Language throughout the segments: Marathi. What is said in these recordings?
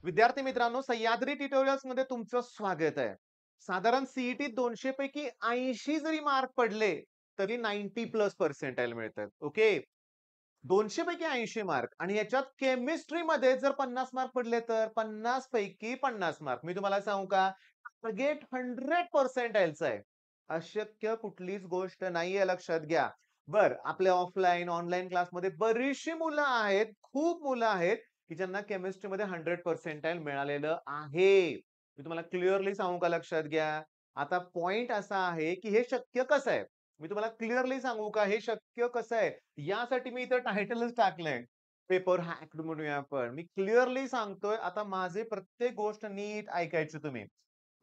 विद्यार्थी मित्रांनो, सह्याद्री ट्युटोरियल्स मध्ये तुमचं स्वागत आहे. साधारण सीईटी 200 पैकी 80 जरी मार्क पडले तरी 90 प्लस पर्सेंटाइल मिळतात. ओके. 200 पैकी 80 मार्क आणि याच्यात केमिस्ट्री मध्ये जर 50 मार्क पडले तर 50 पैकी 50 मार्क. मी तुम्हाला सांगू का, टार्गेट 100 पर्सेंटाइलचं आहे. अशक्य कुठलीच गोष्ट नाहीये, लक्षात घ्या. बर, आपल्या ऑफलाईन ऑनलाईन क्लासमध्ये बरीचशी मुलं आहेत, खूप मुलं आहेत की ज्यांना केमिस्ट्रीमध्ये 100 पर्सेंटाइल मिळालेलं आहे. मी तुम्हाला क्लिअरली सांगू का, लक्षात घ्या. आता पॉइंट असा आहे की हे शक्य कसं आहे. मी तुम्हाला क्लिअरली सांगू का, हे शक्य कसं आहे. यासाठी मी इथं टायटलच टाकलंय, पेपर हॅक्ड म्हणूया आपण. मी क्लिअरली सांगतोय, आता माझे प्रत्येक गोष्ट नीट ऐकायची तुम्ही.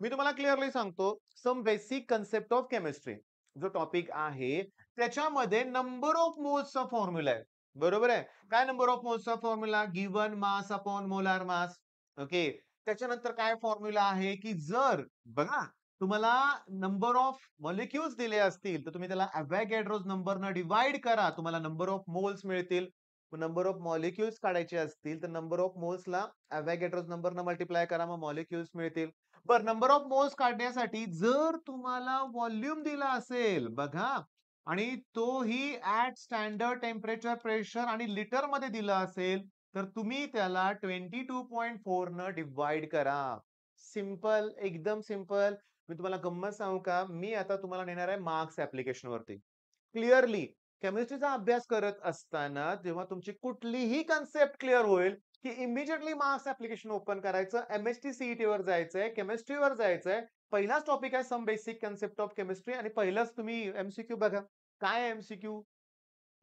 मी तुम्हाला क्लिअरली सांगतो, some basic concept of chemistry जो टॉपिक आहे, त्याच्यामध्ये नंबर ऑफ मोल्सचा फॉर्म्युला आहे. बरोबर आहे. काय नंबर ऑफ मोल्सचा formula? Given mass upon molar mass. Okay. त्याच्यानंतर काय फॉर्म्युला आहे की जर बघा, तुम्हाला नंबर ऑफ मॉलिक्युल्स दिले असतील तर तुम्ही त्याला अवोगॅड्रोज नंबरनं डिवाइड करा, तुम्हाला नंबर ऑफ मोल्स मिळतील. नंबर ऑफ मॉलिक्युल्स काढायचे असतील तर नंबर ऑफ मोल्सला अवोगॅड्रोज नंबरनं मल्टिप्लाय करा, मग मॉलिक्युल्स मिळतील. बरं, नंबर ऑफ मोल्स काढण्यासाठी जर तुम्हाला व्हॉल्यूम दिला असेल बघा, आणि तोही ऍट स्टँडर्ड टेम्परेचर, प्रेशर आणि लिटर मध्ये दिला असेल, तर तुम्ही त्याला 22.4 न डिवाइड करा. सिंपल, एकदम सिंपल. मी तुम्हाला गंमत सांगू का, मी आता तुम्हाला नेणार आहे मार्क्स ऍप्लिकेशन वरती. क्लिअरली केमिस्ट्रीचा अभ्यास करत असताना जेव्हा तुमची कुठलीही कन्सेप्ट क्लिअर होईल की इमिजिएटली मार्क्स ऍप्लिकेशन ओपन करायचं, एमएसटी सीईटी वर जायचंय, केमिस्ट्रीवर जायचंय. पहिलाच टॉपिक आहे some basic concept of chemistry आणि पहिलाच तुम्ही एमसीक्यू बघा. काय MCQ?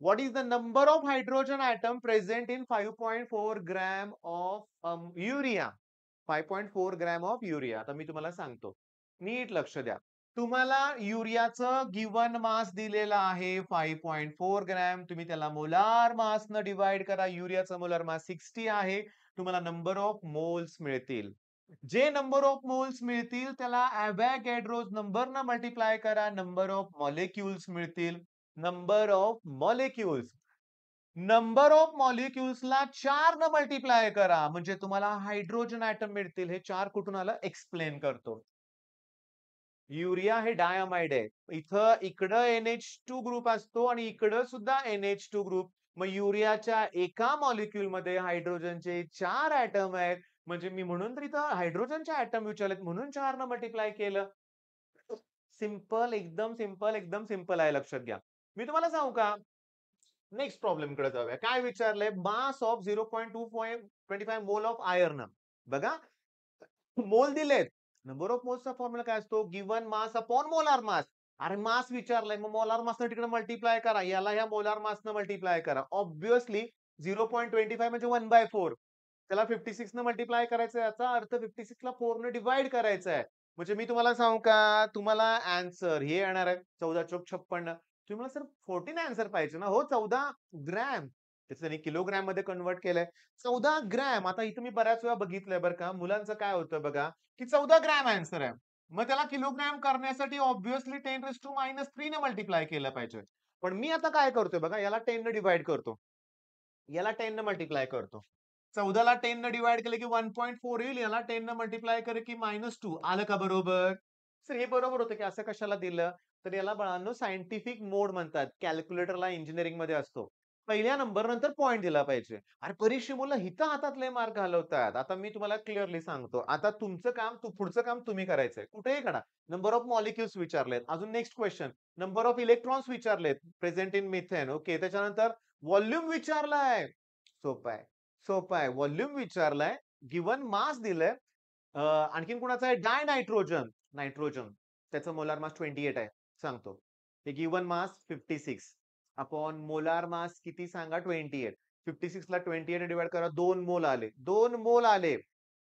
What is the number of hydrogen atom present in 5.4 gram of urea? 5.4 gram of urea. आता मी तुम्हाला सांगतो, नीट लक्ष द्या. तुम्हाला युरियाचं गिवन मास दिलेला आहे 5.4 ग्रॅम. तुम्ही त्याला मोलार मास न डिवाइड करा. युरियाचा मोलार मास 60 आहे. तुम्हाला नंबर ऑफ मोल्स मिळतील. जे नंबर ऑफ मोल्स मिळतील त्याला अवोगॅड्रोज नंबरनं मल्टिप्लाय करा. नंबर ऑफ मॉलिक्युल्स मिळतील. Number of molecules. Number of मॉलिक्युल्सला 4 न मल्टिप्लाय करा, म्हणजे तुम्हाला हायड्रोजन ॲटम मिळतील. हे 4 कुठून आलं एक्सप्लेन करतो. युरिया हे डायअमाइड आहे. इकडं NH2 ग्रुप असतो आणि इकडं सुद्धा NH2 ग्रुप. मग युरियाच्या एका मॉलिक्युल मध्ये हायड्रोजनचे 4 ॲटम आहेत. म्हणजे मी म्हणून तर इथं हायड्रोजनचे ॲटम विचारलेत म्हणून 4 न मल्टिप्लाय केलं. सिंपल, एकदम सिंपल, एकदम सिंपल आहे, लक्षात घ्या. मी तुम्हाला सांगू का, नेक्स्ट प्रॉब्लेम कडे जाऊया. काय विचारलंय? Mass of 0.25 mole of iron. बघा, मोल दिलेत. नंबर ऑफ मोल्सचा फॉर्म्युला काय असतो? गिव्हन मास अपॉन मोलार मास. अरे मास विचारलाय, मग मोलार मासनं तिकडे मल्टिप्लाय करा, याला ह्या मोलार मासनं मल्टिप्लाय करा. ऑब्व्हियसली 0.25 म्हणजे 1/4. त्याला 56 न मल्टिप्लाय करायचं, याचा अर्थ 56 ला 4 ने डिवाइड करायचं आहे. म्हणजे मी तुम्हाला सांगू का, तुम्हाला आन्सर हे येणार आहे 14 चोक 56. तुम्हाला सर 14 आन्सर पाहिजे ना? हो, 14 ग्रॅम. त्याचं त्यांनी किलोग्रॅम मध्ये कन्व्हर्ट केलंय. 14 ग्रॅम. आता इथं मी बऱ्याच वेळा बघितलंय बरं का, मुलांचं काय होतं बघा, की 14 ग्रॅम आन्सर आहे. मग त्याला किलोग्रॅम करण्यासाठी ऑब्व्हियसली 10⁻³ ने मल्टिप्लाय केलं पाहिजे. पण मी आता काय करतोय बघा, याला 10 ने डिव्हाइड करतो. याला 10 ने मल्टिप्लाय करतो. 14 ला 10 ने डिव्हाइड केलं की 1.4 येईल. याला 10 ने मल्टिप्लाय केलं की -2. आलं का बरोबर? सर हे बरोबर होतं की असं कशाला दिलं? तर याला बाळांनो सायंटिफिक मोड म्हणतात. कॅल्क्युलेटरला इंजिनिअरिंगमध्ये असतो. पहिल्या नंबर नंतर पॉइंट दिला पाहिजे. अरे बरीचशी मुलं हिथं हातातले मार्क घालवतात. आता मी तुम्हाला क्लिअरली सांगतो. आता तुमचं काम, पुढचं काम तुम्ही करायचंय. कुठेही काढा. नंबर ऑफ मॉलिक्युल्स विचारलेत. अजून next question. Number of electrons विचारलेत. Present in methane. ओके. त्याच्यानंतर व्हॉल्यूम विचारलाय. सोपं आहे. सोपं आहे. व्हॉल्यूम विचारलाय. गिव्हन मास दिलंय. आणखीन कुणाचा आहे? डाय नायट्रोजन. नायट्रोजन. त्याचं मोलार मास 28 आहे. सांगतो. ते गिव्हन मास 56 अपॉन मोलार मास किती सांगा? 28. 56 ला 28 ने डिव्हाइड करा. 2 मोल आले. 2 मोल आले.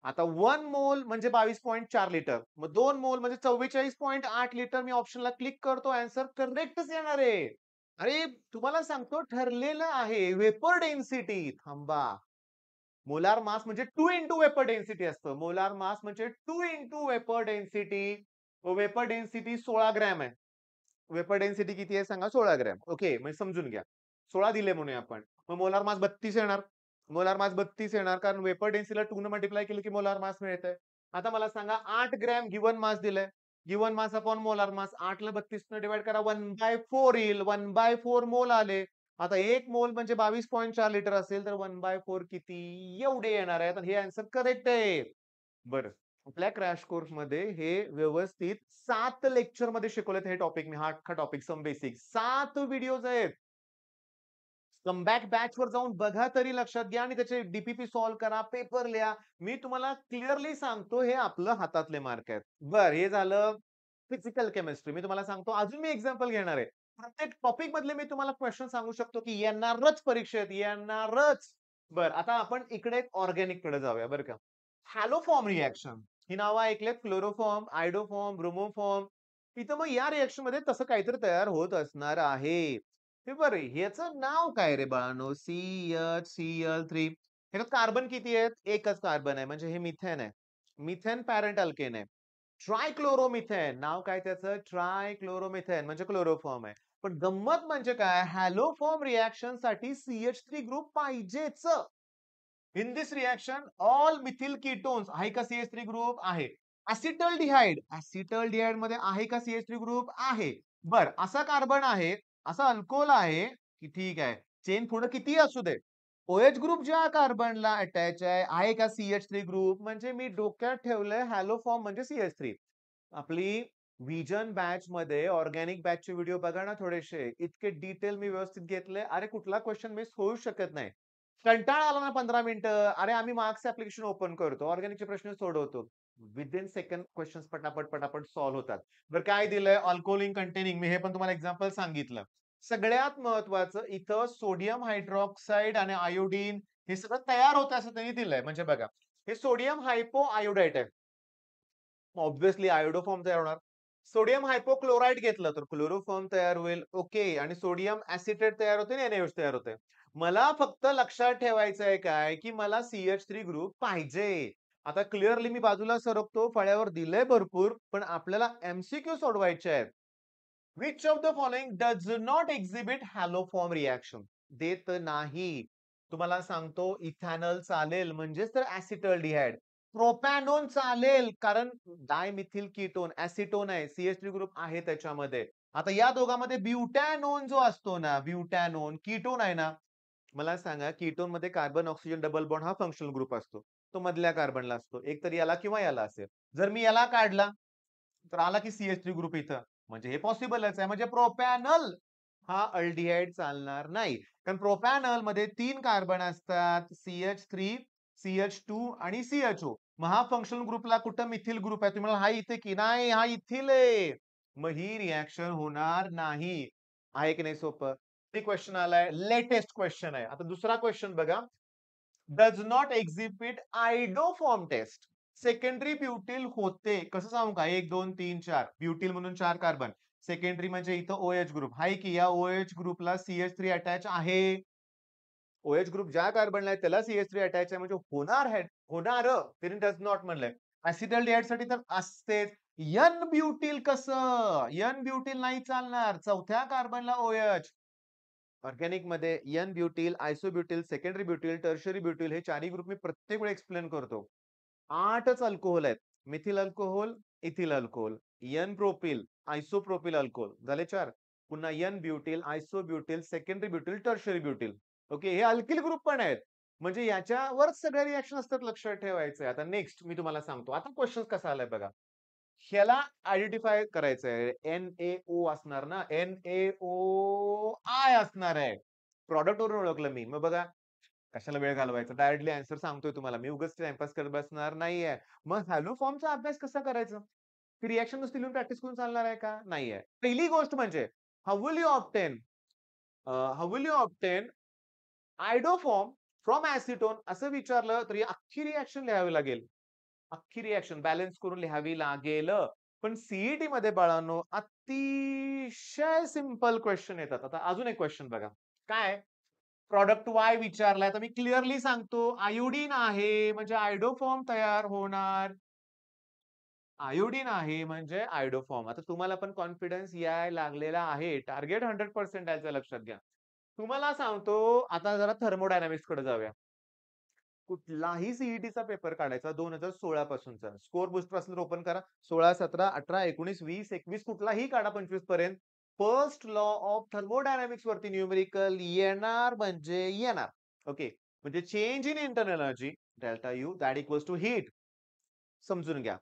आता 1 मोल म्हणजे 22.4 लिटर. मग 2 मोल म्हणजे 44.8 लिटर. मी ऑप्शनला क्लिक करतो. आन्सर करेक्टच येणार आहे. अरे तुम्हाला सांगतो, ठरलेलं आहे. Vapour density. थांबा. मोलार मास म्हणजे 2 इंटू वेपर डेन्सिटी असतं. मोलार मास म्हणजे 2 into vapour density. Vapour density 16 gram आहे. वेपर डेन्सिटी किती आहे सांगा? 16 ग्रॅम. ओके, म्हणजे समजून घ्या. 16 दिले म्हणूया आपण. मग मोलार मास 32 येणार. मोलार मास 32 येणार कारण वेपर डेन्सिटीला 2 ने मल्टिप्लाय केलं की मोलार मास मिळतंय. आता मला सांगा 8 ग्रॅम गिव्हन मास दिलंय. गिव्हन मास अपॉन मोलार मास 8 ला 32 ने डिव्हाईड करा 1/4 येईल. 1/4 मोल आले. आता 1 मोल म्हणजे 22.4 लिटर असेल तर 1/4 किती? एवढे येणार आहेत आणि हे आन्सर करेक्ट आहे. बरं. आपल्या क्रॅश कोर्समध्ये हे व्यवस्थित 7 लेक्चरमध्ये शिकवलेत हे टॉपिक मी हा अख्खा टॉपिक सम बेसिक 7 व्हिडिओज आहेत. कमबॅक बॅचवर जाऊन बघा तरी लक्षात घ्या आणि त्याचे डी सॉल्व्ह करा, पेपर लिहा. मी तुम्हाला क्लिअरली सांगतो हे आपलं हातातले मार्क आहेत. बरं हे झालं फिजिकल केमिस्ट्री. मी तुम्हाला सांगतो अजून मी एक्झाम्पल घेणार आहे. प्रत्येक टॉपिक मधले मी तुम्हाला क्वेशन सांगू शकतो की येणारच परीक्षेत, येणारच. बरं आता आपण इकडे ऑर्गॅनिक कडे जाऊया बरं का. हॅलोफॉर्म रिएक्शन ही नावं ऐकलेत क्लोरोफॉर्म, आयडोफॉर्म, ब्रोमोफॉर्म. इथं मग या रिएक्शन मध्ये तसं काहीतरी तयार होत असणार आहे. हे बरं ह्याचं नाव काय रे बाळांनो? CH, Cl3 ह्याच्यात कार्बन किती आहेत? एकच कार्बन आहे म्हणजे हे मिथेन आहे. मिथेन पॅरेंट अल्केन आहे. ट्रायक्लोरोमिथेन नाव काय त्याचं? ट्रायक्लोरोमिथेन म्हणजे क्लोरोफॉर्म आहे. पण गंमत म्हणजे काय? हॅलोफॉर्म रिएक्शन साठी CH3 ग्रुप पाहिजेच. In this reaction all methyl ketones आहे का CH3 ग्रुप? आहे. एसिटल्डिहाइड एसिटल्डिहाइड मध्ये आहे का CH3 ग्रुप? आहे. बर असा कार्बन आहे, असा अल्कोहोल आहे की ठीक आहे. चेन पुढे कितीही असू दे. OH ग्रुप ज्या कार्बनला अटॅच आहे का CH3 ग्रुप? म्हणजे मी डोक्यात ठेवलंय हॅलोफॉर्म म्हणजे CH3. आपली व्हिजन बॅच मध्ये ऑर्गॅनिक बॅचचे व्हिडिओ बघा ना थोडेसे. इतके डिटेल मी व्यवस्थित घेतले. अरे कुठला क्वेश्चन मिस होऊ शकत नाही. कंटाळा आला ना 15 मिनिटं. अरे आम्ही मार्क्स ऍप्लिकेशन ओपन करतो. ऑर्गॅनिकचे प्रश्न सोडवतो. विदिन सेकंड क्वेश्चन्स पटापट, पटापट सॉल्व्ह होतात. बरं काय दिलंय? अल्कोहोलिन कंटेनिंग मी हे पण तुम्हाला एक्झाम्पल सांगितलं. सगळ्यात महत्वाचं इथं सोडियम हायड्रॉक्साइड आणि आयोडीन हे सगळं तयार होतं असं त्यांनी दिलंय. म्हणजे बघा, हे सोडियम हायपो आयोडाइड आहे. ऑब्व्हियसली आयोडोफॉर्म तयार होणार. सोडियम हायपोक्लोराइड घेतलं तर क्लोरोफॉर्म तयार होईल. ओके आणि सोडियम ऍसिटेट तयार होते आणि NaOH तयार होते. मला फक्त लक्षात ठेवायचं आहे काय, की मला CH3 ग्रुप पाहिजे. आता क्लिअरली मी बाजूला सरकतो. फळ्यावर दिलंय भरपूर, पण आपल्याला MCQ सोडवायचे आहेत. Which of the following does not exhibit haloform reaction? देत नाही. तुम्हाला सांगतो इथॅनॉल चालेल म्हणजेच तर ऍसिटल्डिहाइड. प्रोपॅनोन चालेल कारण डायमिथिल कीटोन ऍसिटोन आहे. CH3 ग्रुप आहे त्याच्यामध्ये. आता या दोघांमध्ये ब्युटॅनोन जो असतो ना, ब्युटॅनोन कीटोन आहे ना. मला सांगा कीटोन मध्ये कार्बन ऑक्सिजन डबल बॉन्ड हा फंक्शनल ग्रुप असतो. तो मधल्या कार्बनला असतो. एक तर याला किंवा याला असेल. जर मी याला काढला तर आला की CH3 ग्रुप इथं. म्हणजे हे पॉसिबलच आहे. म्हणजे प्रोपॅनल हा अल्डिहाइड चालणार नाही. कारण प्रोपॅनल मध्ये 3 कार्बन असतात. CH3, CH2 आणि CHO. मग हा फंक्शनल ग्रुपला कुठं मिथिल ग्रुप आहे. तुम्हाला हा इथे की नाही हा इथिल आहे. मग ही रिएक्शन होणार नाही. आहे की नाही सोपं? ते क्वेश्चन आलाय. लेटेस्ट क्वेश्चन आहे. आता दुसरा क्वेश्चन बघा. Does not exhibit iodoform test. Secondary butyl होते. कसं सांगू का? 1, 2, 3, 4. ब्युटील म्हणून 4 कार्बन. सेकंडरी म्हणजे इथं OH ग्रुप. आहे की या OH ग्रुपला CH3 अटॅच आहे. OH ग्रुप ज्या कार्बनला आहे त्याला CH3 अटॅच आहे म्हणजे होणार आहे. होणार. त्यांनी डज नॉट म्हणलंय. ऍसिटल्डिहाइड साठी तर असतेच. N ब्युटील कसं? N ब्युटील नाही चालणार. चौथ्या कार्बनला OH. ऑर्गॅनिक मध्ये N ब्युटील, आयसोब्युटील, सेकंडरी ब्युटील, टर्शरी ब्युटील हे चारही ग्रुप मी प्रत्येक वेळी एक्सप्लेन करतो. 8च अल्कोहोल आहेत. Methyl alcohol, ethyl alcohol, N propyl, isopropyl alcohol झाले 4. पुन्हा N ब्युटील, आयसोब्युटील, सेकंडरी ब्युटील, टर्शरी ब्युटील. ओके हे अल्किल ग्रुप पण आहेत. म्हणजे याच्यावरच सगळ्या रिएक्शन असतात लक्षात ठेवायचंय. आता नेक्स्ट मी तुम्हाला सांगतो. आता क्वेश्चन कसा आलाय बघा. ह्याला आयडेंटिफाय करायचंय. NaO असणार ना. NaOI असणार आहे. प्रॉडक्ट वरून ओळखलं मी. मग बघा कशाला वेळ घालवायचा. डायरेक्टली आन्सर सांगतोय तुम्हाला. मी उगाच टाईमपास करत बसणार नाहीये. मग हॅलो फॉर्मचा अभ्यास कसा करायचा? ती रिएक्शन नुसती लिहून प्रॅक्टिस करून चालणार आहे का? नाहीये. पहिली गोष्ट म्हणजे how will you obtain how will you obtain iodoform from acetone असं विचारलं तर ही अख्खी रिएक्शन लिहावी लागेल. अख्खी रिएक्शन बॅलन्स करून लिहावी लागेल. पण सीईटी मध्ये बाळांनो अतिशय सिंपल क्वेश्चन येतात. आता अजून एक क्वेश्चन बघा. काय? प्रॉडक्ट वाय विचारलाय तर मी क्लिअरली सांगतो आयोडीन आहे म्हणजे आयडोफॉर्म तयार होणार. आयोडीन आहे म्हणजे आयडोफॉर्म. आता तुम्हाला पण कॉन्फिडन्स यायला लागलेला आहे. टार्गेट 100% याचं लक्षात घ्या. तुम्हाला सांगतो आता जरा थर्मोडायनामिक्स कडे जाऊया. कुठलाही सीईटीचा पेपर काढायचा 2016 पासूनचा. स्कोर बुस्टर असेल तर ओपन करा. 16, 17, 18, 19, 20, 21 कुठलाही काढा 25 पर्यंत. फर्स्ट लॉ ऑफ थर्मोडायनामिक्स वरती न्यूमेरिकल येणार म्हणजे येणार. ओके. म्हणजे change in internal energy delta U that equals to heat. समजून घ्या.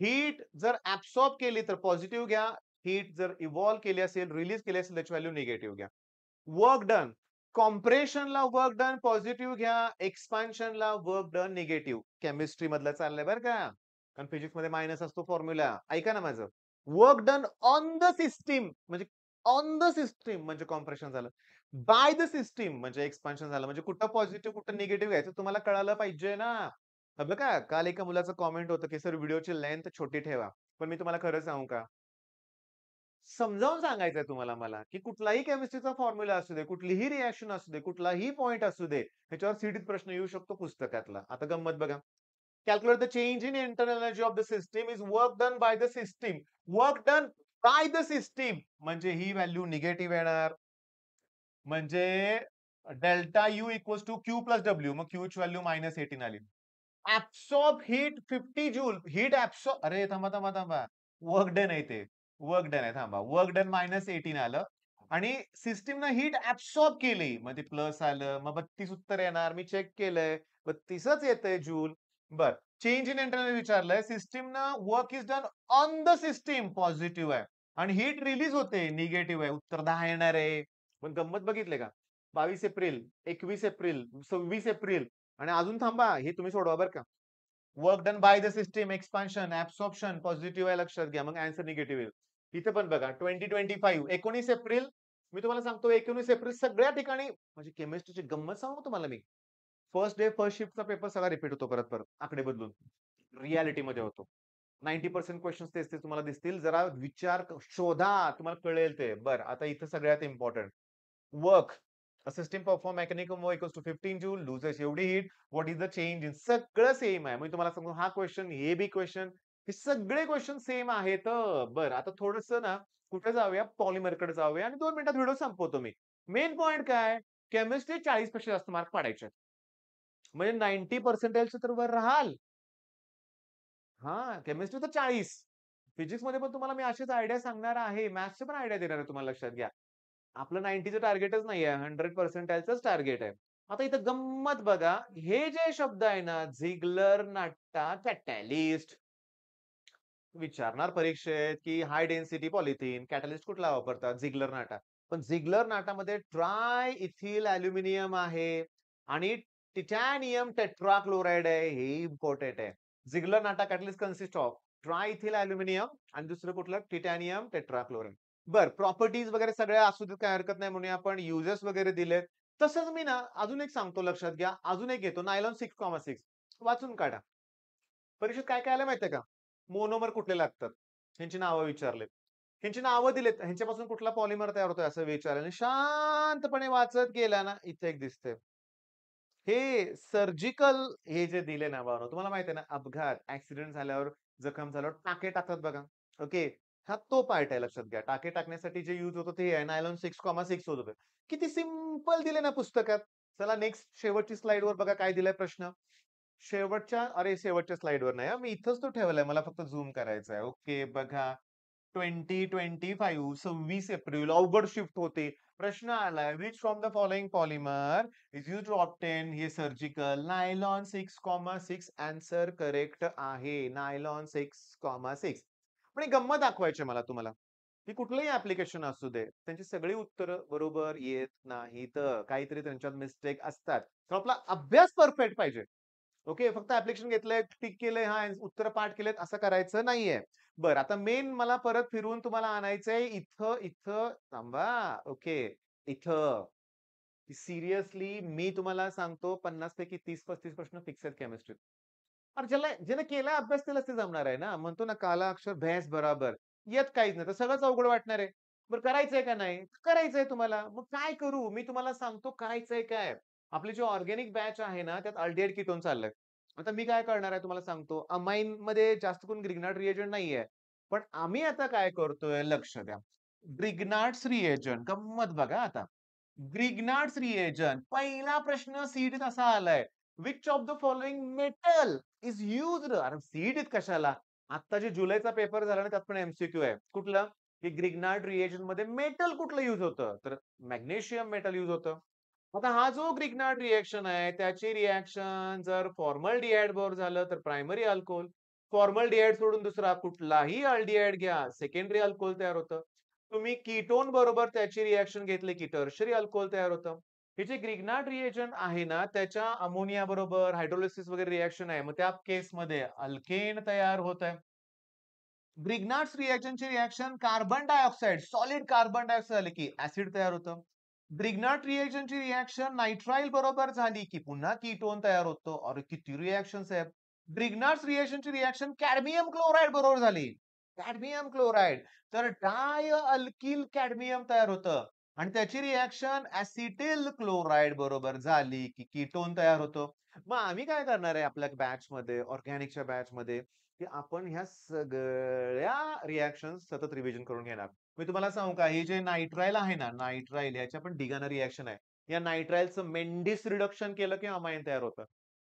हीट जर ऍब्सॉर्ब केली तर पॉझिटिव्ह घ्या. हीट जर इव्हॉल्व केली असेल, रिलीज केली असेल त्याची व्हॅल्यू निगेटिव्ह घ्या. Work done. कॉम्प्रेशनला वर्क डन पॉझिटिव्ह घ्या. एक्सपान्शनला वर्क डन निगेटिव्ह. केमिस्ट्री मधलं चाललंय बरं का. कारण फिजिक्स मध्ये मायनस असतो फॉर्म्युला. ऐका ना माझं. Work done on the system म्हणजे ऑन द सिस्टीम म्हणजे कॉम्प्रेशन झालं. बाय द सिस्टीम म्हणजे एक्सपान्शन झालं. म्हणजे कुठं पॉझिटिव्ह कुठं निगेटिव्ह घ्यायचं तुम्हाला कळालं पाहिजे ना. बघा काल एका मुलाचं कॉमेंट होतं की सर व्हिडिओची लेंथ छोटी ठेवा. पण मी तुम्हाला खरं सांगू का? समजावून सांगायचंय तुम्हाला मला, की कुठलाही केमिस्ट्रीचा फॉर्म्युला असू दे, कुठलीही रिएक्शन असू दे, कुठलाही पॉइंट असू दे, ह्याच्यावर सीडीत प्रश्न येऊ शकतो पुस्तकातला. आता गंमत बघा. Calculate the change in internal energy of the system is work done by the system. Work done by the system म्हणजे ही व्हॅल्यू निगेटिव्ह येणार. म्हणजे delta U equals to Q plus W. मग क्यूची व्हॅल्यू -18 आली. Absorb heat 50 joule. Heat absorb अरे थांबा, थांबा, थांबा. वर्क डन आहे ते. वर्क डन आहे थांबा. वर्क डन -18 आलं आणि सिस्टीमनं हीट ऍब्सॉर्ब केली. मग ते प्लस आलं. मग 32 उत्तर येणार. मी चेक केलंय. 32च येतंय जूल. बर. चेंज इन इंटरनल विचारलंय. सिस्टीमनं work is done on the system positive आहे. आणि हीट रिलीज होते निगेटिव्ह आहे. उत्तर 10 येणार आहे. पण गंमत बघितले का? 22 एप्रिल, 21 एप्रिल, 26 एप्रिल आणि अजून थांबा. हे तुम्ही सोडवा बरं का. Work done by the system, expansion, absorption positive आहे लक्षात घ्या. मग आन्सर निगेटिव्ह येईल. इथे पण बघा 2025 19 एप्रिल. मी तुम्हाला सांगतो 19 एप्रिल सगळ्या ठिकाणी म्हणजे केमिस्ट्रीची गंमत सांगू तुम्हाला मी. फर्स्ट डे फर्स्ट शिफ्टचा पेपर सगळा रिपीट होतो परत परत आकडे बदलून. रियालिटीमध्ये होतो. 90% क्वेश्चन्स तेच ते तुम्हाला दिसतील. जरा शोधा तुम्हाला कळेल ते. बरं आता इथं सगळ्यात important work. A system perform mechanism work equals to 15 joule, loses एवढी heat. What is the change in सगळं सेम आहे. मी तुम्हाला सांगतो हा क्वेश्चन, हे बी क्वेश्चन, हे सगळे क्वेश्चन सेम आहेत. बरं आता थोडस ना कुठे जाऊया पॉलिमरकडे जाऊया आणि 2 मिनिटात व्हिडिओ संपवतो मी. मेन पॉइंट काय? केमिस्ट्री 40 पेक्षा जास्त मार्क पाडायचे. म्हणजे 90% तर वर राहाल. हा केमिस्ट्री तर 40. फिजिक्स मध्ये पण तुम्हाला मी अशीच आयडिया सांगणार आहे. मॅथ्सचे पण आयडिया देणार आहे तुम्हाला लक्षात घ्या. आपलं 90चं टार्गेटच नाहीये. 100% टार्गेट आहे. आता इथं गंमत बघा. हे जे शब्द आहे ना, झिग्लर नाटा कॅटॅलिस्ट विचारणार परीक्षेत, की हाय डेन्सिटी पॉलिथिन कॅटॅलिस्ट कुठला वापरतात? Ziegler Natta. पण झिग्लर नाटामध्ये ट्राय इथिल अॅल्युमिनियम आहे आणि टिटॅनियम टेट्राक्लोराइड आहे. हे इम्पॉर्टंट आहे. Ziegler Natta catalyst consist of triethyl aluminium आणि दुसरं कुठलं? Titanium tetrachloride. बर प्रॉपर्टीज वगैरे सगळ्या असू देत, काय हरकत नाही म्हणूया आपण. युजेस वगैरे दिलेत. तसंच मी ना अजून एक सांगतो लक्षात घ्या. अजून एक घेतो नायलॉन 6,6 वाचून काढा. परीक्षेत काय काय आलं माहितीये का? मोनोमर कुठले लागतात? ह्यांची नावं विचारलेत. ह्यांची नावं दिलेत. ह्यांच्यापासून कुठला पॉलिमर तयार होतोय असं विचारलं आणि शांतपणे वाचत गेला ना, इथे एक दिसतंय. हे सर्जिकल हे जे दिले ना भावना तुम्हाला माहिती आहे ना, अपघात, ऍक्सिडेंट झाल्यावर, जखम झाल्यावर टाके टाकतात बघा. ओके. हा तो पार्ट आहे लक्षात घ्या. टाके टाकण्यासाठी जे यूज होतं ते आहे नायलॉन 6,6 होत होतं. किती सिंपल दिले ना पुस्तकात. चला नेक्स्ट शेवटची स्लाइडवर बघा काय दिलाय प्रश्न. शेवटच्या स्लाइडवर नाही हां, मी इथंच तो ठेवलाय. मला फक्त झूम करायचा आहे. ओके बघा. 2025 26 एप्रिल अवघड शिफ्ट होते. प्रश्न आलाय which from the following polymer is used to obtain हे सर्जिकल नायलॉन 6,6 आन्सर करेक्ट आहे. नायलॉन 6,6. पण एक गंमत दाखवायची मला तुम्हाला. की कुठलंही ऍप्लिकेशन असू दे, त्यांची सगळी उत्तरं बरोबर येत नाहीत. काहीतरी त्यांच्यात मिस्टेक असतात. तर आपला अभ्यास परफेक्ट पाहिजे. ओके. फक्त ऍप्लिकेशन घेतलंय, टिक केलंय, हां, उत्तर पाठ केलेत असं करायचं नाहीये. बरं आता मेन मला परत फिरवून तुम्हाला आणायचंय इथं, इथं थांबा. ओके. इथं. सिरियसली मी तुम्हाला सांगतो 50 पैकी 30-35 प्रश्न फिक्स आहेत केमिस्ट्रीत. अरे ज्याने केलाय अभ्यास त्यालाच ते जमणार आहे ना. म्हणतो ना काला अक्षर भैंस बराबर. येत काहीच नाही तर सगळंच अवघड वाटणार आहे. बरं करायचंय का नाही? करायचंय तुम्हाला. मग काय करू? मी तुम्हाला सांगतो करायचंय काय. आपली जी ऑर्गेनिक बॅच आहे ना, त्यात अल्डिहाइड कीटोन चाललंय. आता मी काय करणार आहे तुम्हाला सांगतो. अमाईनमध्ये जास्त करून ग्रिग्नार्ड रिएजंट नाहीये. पण आम्ही आता काय करतोय लक्ष द्या. ग्रिग्नार्ड्स रिएजंट गंमत बघा आता. ग्रिग्नार्ड्स रिएजंट पहिला प्रश्न सीईटीत असा आलाय. Which of the following metal is used? अरे सीईटीत कशाला? आता जे जुलैचा पेपर झाला ना त्यात पण एमसीक्यू आहे. कुठलं? की ग्रिग्नार्ड रिएजन मध्ये मेटल कुठलं युज होतं? तर मॅग्नेशियम मेटल युज होतं. आता हा जो ग्रिग्नार्ड रिएक्शन आहे त्याची रिएक्शन जर फॉर्मल्डिहाइड बरोबर झालं तर प्रायमरी अल्कोहोल. फॉर्मल्डिहाइड सोडून दुसरा कुठलाही अल्डिहाइड घ्या, सेकंडरी अल्कोहोल तयार होतं. तुम्ही कीटोन बरोबर त्याची रिएक्शन घेतली की टर्शरी अल्कोहोल तयार होतं. हे जे ग्रिग्नार्ड रिएजंट आहे ना, त्याच्या अमोनिया बरोबर हायड्रोलिसिस वगैरे रिएक्शन आहे. मग त्या केसमध्ये अल्केन तयार होत आहे. ग्रिग्नार्ड्स रिएक्शनची reaction carbon dioxide, solid carbon dioxide झाले की ऍसिड तयार होतं. ग्रिग्नार्ड रिएक्शनची रिएक्शन नायट्राइल बरोबर झाली की पुन्हा कीटोन तयार होतो. अरे किती रिएक्शन्स आहेत. ग्रिग्नार्ड्स रिएक्शनची रिएक्शन कॅडमियम क्लोराईड बरोबर झाली. कॅडमियम क्लोराईड तर डाय अल्किल कॅडमियम तयार होतं. आणि त्याची रिएक्शन ऍसिटिल क्लोराईड बरोबर झाली की कीटोन तयार होतो. मग आम्ही काय करणार आहे आपल्या बॅच मध्ये, ऑर्गॅनिकच्या बॅच मध्ये, की आपण ह्या सगळ्या रिएक्शन सतत रिव्हिजन करून घेणार. मी तुम्हाला सांगू का, हे जे नायट्राइल आहे ना, नायट्राइल याच्या पण डिगाना रिएक्शन आहे. या नायट्राइलचं मेंडिस रिडक्शन केलं की अमाइन तयार होतं.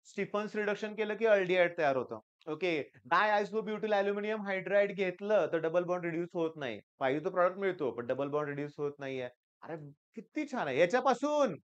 स्टीफन्स रिडक्शन केलं की अल्डिहाइड तयार होतं. ओके. डायआयसोब्युtyl अॅल्युमिनियम हायड्राइड घेतलं तर डबल बॉन्ड रिड्यूस होत नाही. पाहिजे तो प्रॉडक्ट मिळतो, पण डबल बॉन्ड रिड्यूस होत नाहीये. अरे किती छान आहे. याच्यापासून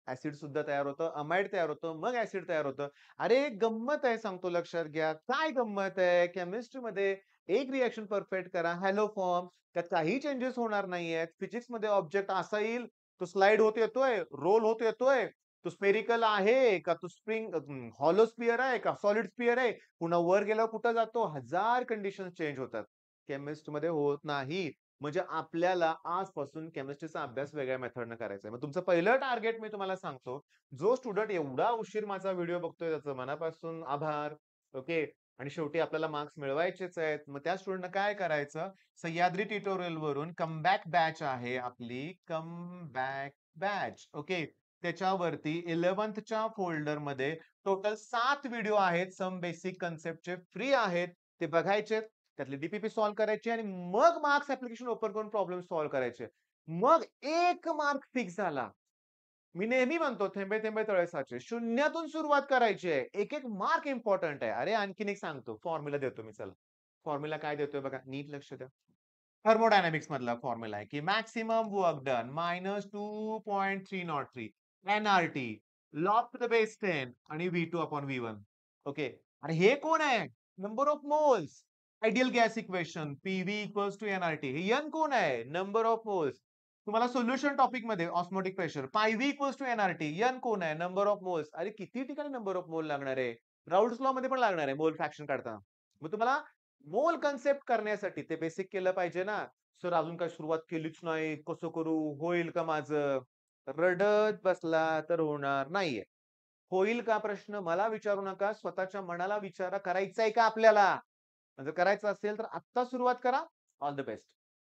ऍसिड सुद्धा तयार होतं, अमाइड तयार होतं, मग ऍसिड तयार होतं. अरे गंमत आहे सांगतो लक्षात घ्या. काय गंमत आहे? केमिस्ट्रीमध्ये एक रिएक्शन परफेक्ट करा, हॅलो फॉर्म, त्यात काही चेंजेस होणार नाहीयेत. फिजिक्समध्ये ऑब्जेक्ट असा येईल, तो स्लाइड होत येतोय, रोल होत येतोय, तो स्फेरिकल आहे का, तो स्प्रिंग हॉलो स्पियर आहे का, सॉलिड स्पियर आहे, पुन्हा वर गेल्यावर कुठं जातो, हजार कंडिशन चेंज होतात. केमिस्ट्रीमध्ये होत नाही. म्हणजे आपल्याला आजपासून केमिस्ट्रीचा अभ्यास वेगळ्या मेथडनं करायचा आहे. मग तुमचं पहिलं टार्गेट मी तुम्हाला सांगतो. जो स्टुडंट एवढा उशीर माझा व्हिडिओ बघतोय त्याचं मनापासून आभार. ओके. आणि शेवटी आपल्याला मार्क्स मिळवायचेच आहेत. मग त्या स्टुडंटनं काय करायचं? सह्याद्री ट्युटोरियल वरून कमबॅक बॅच आहे आपली, कमबॅक बॅच. ओके. त्याच्यावरती 11thच्या फोल्डरमध्ये टोटल 7 व्हिडिओ आहेत. सम बेसिक कन्सेप्टचे फ्री आहेत. ते बघायचे. त्यातले डीपीपी सॉल्व्ह करायचे आणि मग मार्क्स ऍप्लिकेशन ओपन करून प्रॉब्लेम सॉल्व्ह करायचे. मग 1 मार्क फिक्स झाला. मी नेहमी म्हणतो थेंबे थेंबे तळे साचे. शून्यातून सुरुवात करायची आहे. एक-एक मार्क इम्पोर्टंट आहे. अरे आणखीन एक सांगतो. फॉर्म्युला देतो मी चला. फॉर्म्युला काय देतोय बघा. नीट लक्ष द्या. थर्मोडायनामिक्स मधला फॉर्म्युला आहे, की maximum work done minus 2.303 NRT log to the base 10 आणि V2 अपॉन V1. ओके. आणि हे कोण आहे? Number of moles. Ideal gas equation PV equals to NRT. हे एन कोण आहे? Number of moles. तुम्हाला सोल्युशन टॉपिक मध्ये osmotic pressure pi V equals to NRT. N कोण आहे? Number of moles. अरे किती ठिकाणी नंबर ऑफ मोल लागणार आहे? राऊल्स लॉ मध्ये पण लागणार आहे मोल फ्रॅक्शन काढताना. मग तुम्हाला मोल कन्सेप्ट करण्यासाठी ते बेसिक केलं पाहिजे ना. सर अजून काही सुरुवात केलीच नाही. कसं करू? होईल का माझं? रडत बसला तर होणार नाहीये. होईल का प्रश्न मला विचारू नका. स्वतःच्या मनाला विचारा करायचंय का आपल्याला? जर करायचं असेल तर आत्ता सुरुवात करा. All the best.